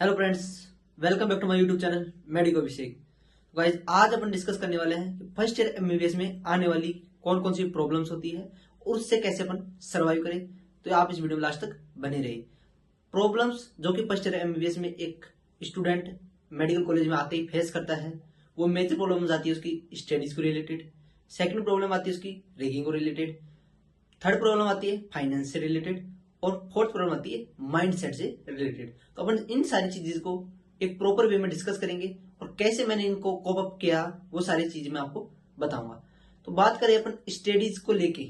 Hello friends, welcome back to my YouTube channel Medico Abhishek. Guys, आज अपन discuss करने वाले हैं कि फर्स्ट ईयर एमबीबीएस में आने वाली कौन कौन सी प्रॉब्लम्स होती है और उससे कैसे अपन सर्वाइव करें। तो आप इस वीडियो में लास्ट तक बने रहिए। प्रॉब्लम्स जो कि फर्स्ट ईयर एमबीबीएस में एक स्टूडेंट मेडिकल कॉलेज में आते ही फेस करता है, वो मेजर प्रॉब्लम्स आती है उसकी स्टडीज को रिलेटेड। सेकंड प्रॉब्लम आती है उसकी रैगिंग को रिलेटेड। थर्ड प्रॉब्लम आती है फाइनेंस से रिलेटेड। और फोर्थ प्रॉब्लम आती है माइंड सेट से रिलेटेड। तो अपन इन सारी चीजें को एक प्रॉपर वे में डिस्कस करेंगे और कैसे मैंने इनको कोप अप किया वो सारी चीज मैं आपको बताऊंगा। तो बात करें अपन स्टडीज को लेके।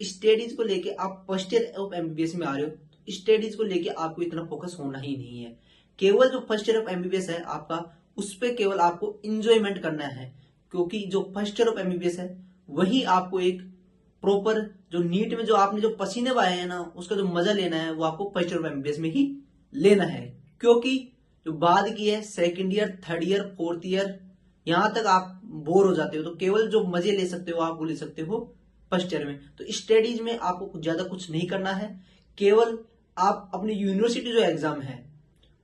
स्टडीज को लेके आप फर्स्ट ईयर ऑफ एमबीबीएस में आ रहे हो, तो स्टडीज को लेके आपको इतना फोकस होना ही नहीं है। केवल जो फर्स्ट ईयर ऑफ एमबीबीएस है आपका, उस पर केवल आपको इंजॉयमेंट करना है, क्योंकि जो फर्स्ट ईयर ऑफ एमबीबीएस है वही आपको एक प्रॉपर जो नीट में जो आपने जो पसीने बहाए हैं ना, उसका जो मजा लेना है वो आपको फर्स्ट ईयर ऑफ एमबीबीएस में ही लेना है। क्योंकि जो बाद की है second year, third year, fourth year, यहां तक आप बोर हो जाते हो, तो केवल जो मजे ले सकते हो आप वो ले सकते हो फर्स्ट ईयर में। तो स्टडीज में आपको कुछ ज्यादा कुछ नहीं करना है, केवल आप अपनी यूनिवर्सिटी जो एग्जाम है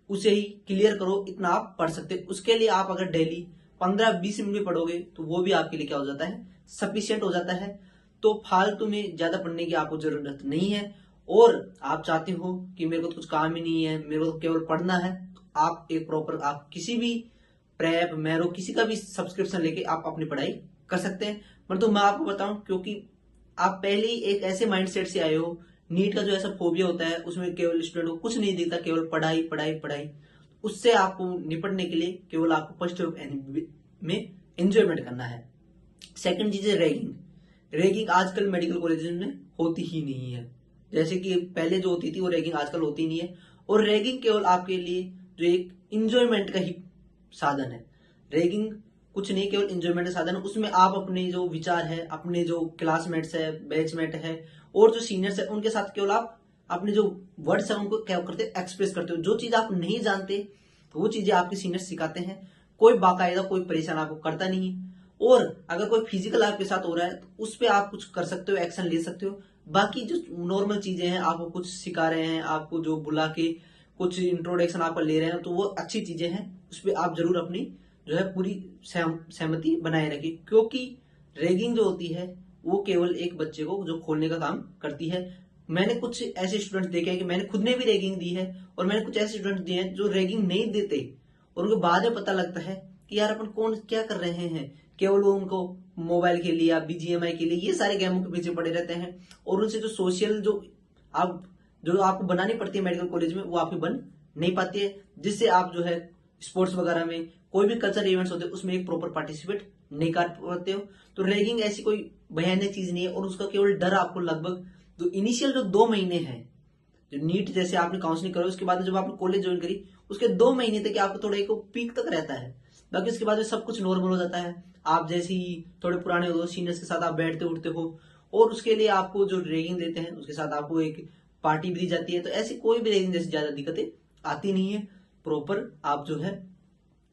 उसे ही क्लियर करो, इतना आप पढ़ सकते हो। उसके लिए आप अगर डेली 15-20 मिनट भी पढ़ोगे तो वो भी आपके लिए क्या हो जाता है, सफिशियंट हो जाता है। तो फालतू में ज्यादा पढ़ने की आपको जरूरत नहीं है। और आप चाहते हो कि मेरे को तो कुछ काम ही नहीं है, मेरे को तो केवल पढ़ना है, तो आप एक प्रॉपर आप किसी भी प्रेप मैरो किसी का भी सब्सक्रिप्शन लेके आप अपनी पढ़ाई कर सकते हैं। परंतु मैं आपको बताऊं, क्योंकि आप पहले ही एक ऐसे माइंडसेट से आए हो, नीट का जो ऐसा फोबिया होता है उसमें केवल स्टूडेंट को कुछ नहीं दिखता, केवल पढ़ाई पढ़ाई पढ़ाई। उससे आपको निपटने के लिए केवल आपको फर्स्ट ईयर में एंजॉयमेंट करना है। सेकंड चीज है रैगिंग। रैगिंग आजकल मेडिकल कॉलेजेस में होती ही नहीं है। जैसे कि पहले जो होती थी वो रैगिंग आजकल होती नहीं है। और रैगिंग केवल आपके लिए जो एक इंजॉयमेंट का ही साधन है। रैगिंग कुछ नहीं, केवल इंजॉयमेंट का साधन है। उसमें आप अपने जो विचार है, अपने जो क्लासमेट्स है, बैचमेट है और जो सीनियर्स है उनके साथ केवल आप अपने जो वर्ड्स है उनको क्या करते हैं, एक्सप्रेस करते हो। जो चीज आप नहीं जानते वो चीजें आपके सीनियर्स सिखाते हैं। कोई बाकायदा कोई परेशान आपको करता नहीं। और अगर कोई फिजिकल आपके साथ हो रहा है तो उस पर आप कुछ कर सकते हो, एक्शन ले सकते हो। बाकी जो नॉर्मल चीजें हैं, आपको कुछ सिखा रहे हैं, आपको जो बुला के कुछ इंट्रोडक्शन आप ले रहे हैं, तो वो अच्छी चीजें हैं, उस पर आप जरूर अपनी जो है पूरी सहमति बनाए रखिए। क्योंकि रैगिंग जो होती है वो केवल एक बच्चे को जो खोलने का काम करती है। मैंने कुछ ऐसे स्टूडेंट देखे हैं कि मैंने खुद ने भी रैगिंग दी है, और मैंने कुछ ऐसे स्टूडेंट दिए हैं जो रैगिंग नहीं देते और उनको बाद में पता लगता है कि यार अपन कौन क्या कर रहे हैं। केवल वो उनको मोबाइल के लिए या बीजीएमआई के लिए ये सारे गेमों के पीछे पड़े रहते हैं, और उनसे जो सोशल आप जो आपको बनानी पड़ती है मेडिकल कॉलेज में वो आपकी बन नहीं पाती है। जिससे आप जो है स्पोर्ट्स वगैरह में कोई भी कल्चर इवेंट्स होते हैं उसमें एक प्रॉपर पार्टिसिपेट नहीं कर पाते हो। तो रैगिंग ऐसी कोई भयानक चीज नहीं है, और उसका केवल डर आपको लगभग जो इनिशियल जो 2 महीने हैं, जो नीट जैसे आपने काउंसलिंग करो उसके बाद जब आपने कॉलेज ज्वाइन करी उसके 2 महीने तक आपको थोड़ा एक पीक तक रहता है। बाकी उसके बाद में सब कुछ नॉर्मल हो जाता है। आप जैसे ही थोड़े पुराने हो सीनियर्स के साथ आप बैठते उठते हो, और उसके लिए आपको जो रैगिंग देते हैं उसके साथ आपको एक पार्टी भी दी जाती है। तो ऐसी कोई भी रैगिंग जैसी ज्यादा दिक्कतें आती नहीं है। प्रॉपर आप जो है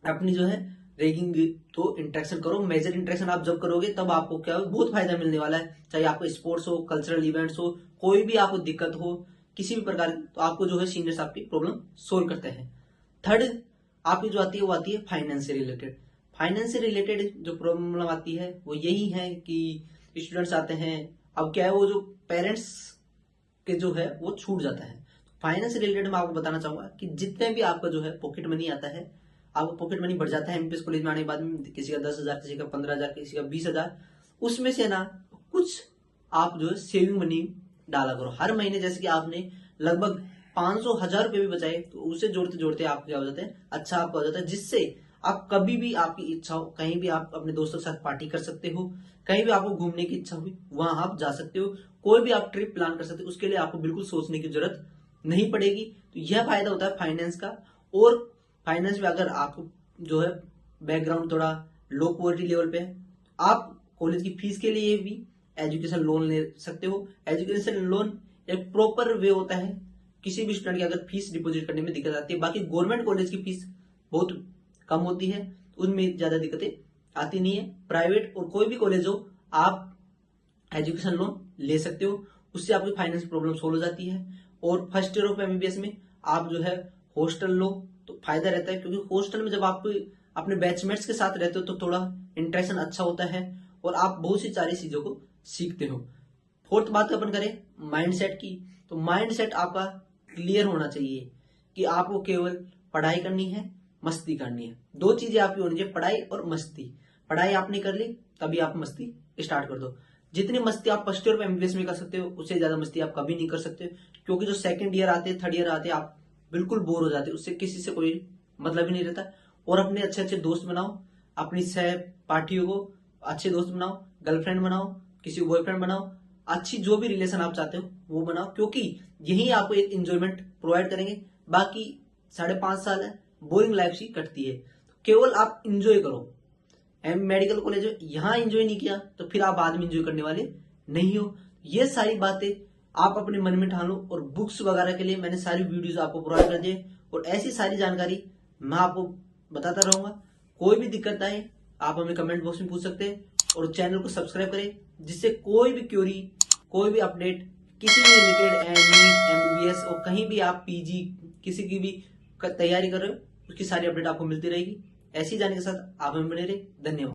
अपनी जो है रैगिंग तो इंटरेक्शन करो। मेजर इंटरेक्शन आप जब करोगे तब आपको क्या हो, बहुत फायदा मिलने वाला है। चाहे आपको स्पोर्ट्स हो, कल्चरल इवेंट्स हो, कोई भी आपको दिक्कत हो किसी भी प्रकार की, तो आपको जो है सीनियर्स आपकी प्रॉब्लम सोल्व करते हैं। थर्ड आपकी जो आती है वो आती है फाइनेंस से रिलेटेड। फाइनेंस से रिलेटेड जो प्रॉब्लम आती है वो यही है कि स्टूडेंट्स आते हैं, अब क्या है वो जो पेरेंट्स के जो है वो छूट जाता है। फाइनेंस से रिलेटेड मैं आपको बताना चाहूंगा कि जितने भी आपका जो है पॉकेट मनी आता है, आपको पॉकेट मनी बढ़ जाता है एमपीएस कॉलेज में आने के बाद में, किसी का 10,000, किसी का 15,000, किसी का 20,000, उसमें से ना कुछ आप जो है सेविंग मनी डाला करो हर महीने। जैसे कि आपने लगभग 500-1,000 रुपए भी बचाए तो उसे जोड़ते जोड़ते आपको क्या हो जाता है, अच्छा आपको हो जाता है, जिससे आप कभी भी आपकी इच्छा हो कहीं भी आप अपने दोस्तों के साथ पार्टी कर सकते हो, कहीं भी आपको घूमने की इच्छा हुई वहां आप जा सकते हो, कोई भी आप ट्रिप प्लान कर सकते हो। उसके लिए आपको बिल्कुल सोचने की जरूरत नहीं पड़ेगी। तो यह फायदा होता है फाइनेंस का। और फाइनेंस में अगर आपको जो है बैकग्राउंड थोड़ा लो पॉवर्टी लेवल पे है, आप कॉलेज की फीस के लिए भी एजुकेशन लोन ले सकते हो। एजुकेशन लोन एक प्रॉपर वे होता है। किसी भी स्टूडेंट की अगर फीस डिपॉजिट करने में दिक्कत आती है, बाकी गवर्नमेंट कॉलेज की फीस बहुत कम होती है, उनमें ज्यादा दिक्कतें आती नहीं है। प्राइवेट और कोई भी कॉलेज हो आप एजुकेशन लोन ले सकते हो, उससे आपकी फाइनेंस प्रॉब्लम सोल्व हो जाती है। और फर्स्ट ईयर ऑफ एमबीबीएस में आप जो है हॉस्टल लो तो फायदा रहता है, क्योंकि हॉस्टल में जब आप अपने बैचमेट्स के साथ रहते हो तो थोड़ा इंटरेक्शन अच्छा होता है और आप बहुत सी सारी चीजों को सीखते हो। फोर्थ बात अपन करें माइंडसेट की, तो माइंडसेट आपका क्लियर होना चाहिए कि आपको केवल पढ़ाई करनी है, मस्ती करनी है। दो चीजें आपकी होनी चाहिए, पढ़ाई और मस्ती। पढ़ाई आपने कर ली तभी आप मस्ती स्टार्ट कर दो। जितनी मस्ती आप फर्स्ट ईयर एमबीबीएस में कर सकते हो उससे ज्यादा मस्ती आप कभी नहीं कर सकते, क्योंकि जो सेकंड ईयर आते थर्ड ईयर आते आप बिल्कुल बोर हो जाते, उससे किसी से कोई मतलब ही नहीं रहता। और अपने अच्छे अच्छे दोस्त बनाओ, अपनी सहपाठियों को अच्छे दोस्त बनाओ, गर्लफ्रेंड बनाओ, किसी को बॉयफ्रेंड बनाओ, अच्छी जो भी रिलेशन आप चाहते हो वो बनाओ, क्योंकि यही आपको एक एंजॉयमेंट प्रोवाइड करेंगे। बाकी 5.5 साल है, बोरिंग लाइफ सी कटती है, तो केवल आप इंजॉय करो। मेडिकल कॉलेज है, यहाँ एंजॉय नहीं किया तो फिर आप बाद में एंजॉय करने वाले नहीं हो। ये सारी बातें आप अपने मन में ठान लो, और बुक्स वगैरह के लिए मैंने सारी वीडियोस आपको प्रोवाइड कर दिए, और ऐसी सारी जानकारी मैं आपको बताता रहूंगा। कोई भी दिक्कत आए आप हमें कमेंट बॉक्स में पूछ सकते हैं, और चैनल को सब्सक्राइब करें, जिससे कोई भी क्वेरी, कोई भी अपडेट किसी भी रिलेटेड नीट एमबीबीएस और कहीं भी आप पीजी किसी की भी तैयारी कर रहे हो उसकी सारी अपडेट आपको मिलती रहेगी। ऐसी जानने के साथ आप हमें बने रहे। धन्यवाद।